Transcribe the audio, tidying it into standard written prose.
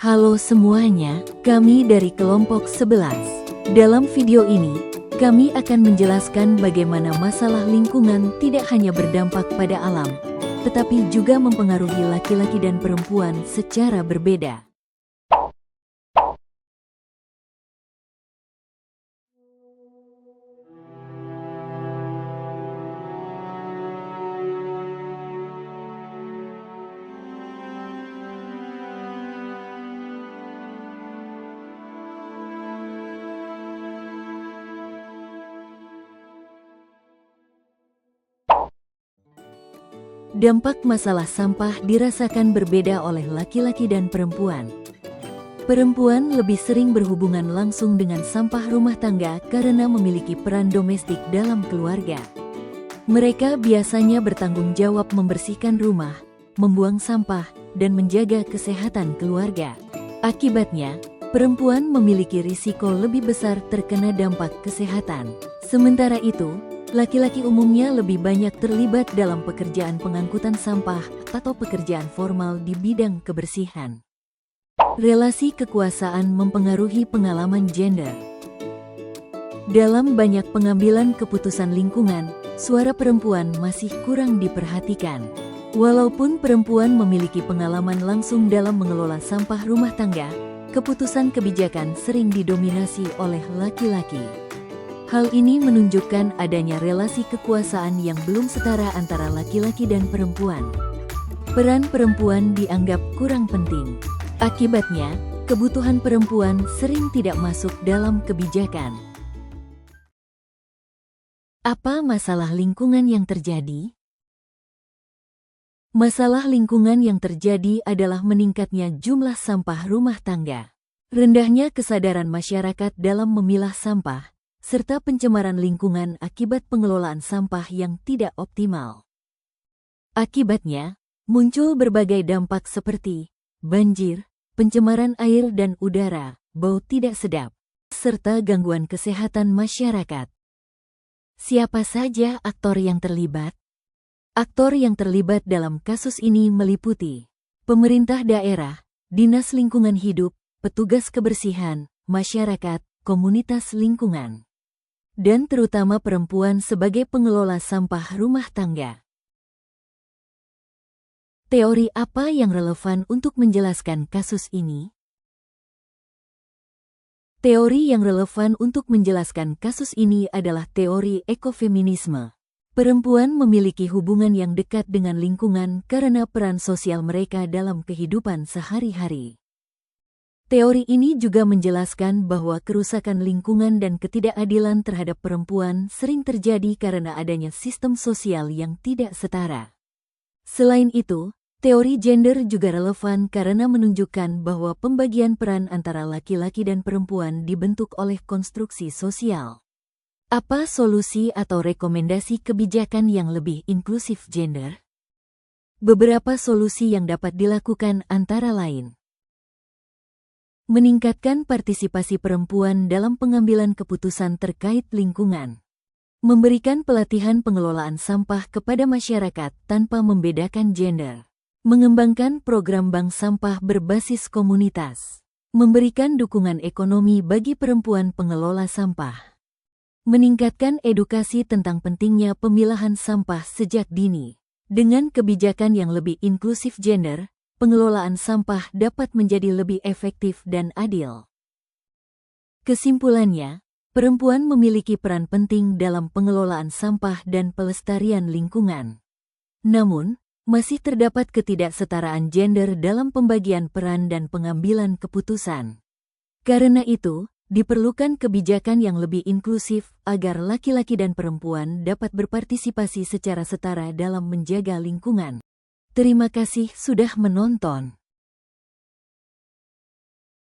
Halo semuanya, kami dari kelompok 11. Dalam video ini, kami akan menjelaskan bagaimana masalah lingkungan tidak hanya berdampak pada alam, tetapi juga mempengaruhi laki-laki dan perempuan secara berbeda. Dampak masalah sampah dirasakan berbeda oleh laki-laki dan perempuan. Perempuan lebih sering berhubungan langsung dengan sampah rumah tangga karena memiliki peran domestik dalam keluarga. Mereka biasanya bertanggung jawab membersihkan rumah, membuang sampah, dan menjaga kesehatan keluarga. Akibatnya, perempuan memiliki risiko lebih besar terkena dampak kesehatan. Sementara itu, laki-laki umumnya lebih banyak terlibat dalam pekerjaan pengangkutan sampah atau pekerjaan formal di bidang kebersihan. Relasi kekuasaan mempengaruhi pengalaman gender. Dalam banyak pengambilan keputusan lingkungan, suara perempuan masih kurang diperhatikan. Walaupun perempuan memiliki pengalaman langsung dalam mengelola sampah rumah tangga, keputusan kebijakan sering didominasi oleh laki-laki. Hal ini menunjukkan adanya relasi kekuasaan yang belum setara antara laki-laki dan perempuan. Peran perempuan dianggap kurang penting. Akibatnya, kebutuhan perempuan sering tidak masuk dalam kebijakan. Apa masalah lingkungan yang terjadi? Masalah lingkungan yang terjadi adalah meningkatnya jumlah sampah rumah tangga, rendahnya kesadaran masyarakat dalam memilah sampah, serta pencemaran lingkungan akibat pengelolaan sampah yang tidak optimal. Akibatnya, muncul berbagai dampak seperti banjir, pencemaran air dan udara, bau tidak sedap, serta gangguan kesehatan masyarakat. Siapa saja aktor yang terlibat? Aktor yang terlibat dalam kasus ini meliputi pemerintah daerah, dinas lingkungan hidup, petugas kebersihan, masyarakat, komunitas lingkungan, dan terutama perempuan sebagai pengelola sampah rumah tangga. Teori apa yang relevan untuk menjelaskan kasus ini? Teori yang relevan untuk menjelaskan kasus ini adalah teori ekofeminisme. Perempuan memiliki hubungan yang dekat dengan lingkungan karena peran sosial mereka dalam kehidupan sehari-hari. Teori ini juga menjelaskan bahwa kerusakan lingkungan dan ketidakadilan terhadap perempuan sering terjadi karena adanya sistem sosial yang tidak setara. Selain itu, teori gender juga relevan karena menunjukkan bahwa pembagian peran antara laki-laki dan perempuan dibentuk oleh konstruksi sosial. Apa solusi atau rekomendasi kebijakan yang lebih inklusif gender? Beberapa solusi yang dapat dilakukan antara lain: meningkatkan partisipasi perempuan dalam pengambilan keputusan terkait lingkungan. Memberikan pelatihan pengelolaan sampah kepada masyarakat tanpa membedakan gender. Mengembangkan program bank sampah berbasis komunitas. Memberikan dukungan ekonomi bagi perempuan pengelola sampah. Meningkatkan edukasi tentang pentingnya pemilahan sampah sejak dini. Dengan kebijakan yang lebih inklusif gender, pengelolaan sampah dapat menjadi lebih efektif dan adil. Kesimpulannya, perempuan memiliki peran penting dalam pengelolaan sampah dan pelestarian lingkungan. Namun, masih terdapat ketidaksetaraan gender dalam pembagian peran dan pengambilan keputusan. Karena itu, diperlukan kebijakan yang lebih inklusif agar laki-laki dan perempuan dapat berpartisipasi secara setara dalam menjaga lingkungan. Terima kasih sudah menonton.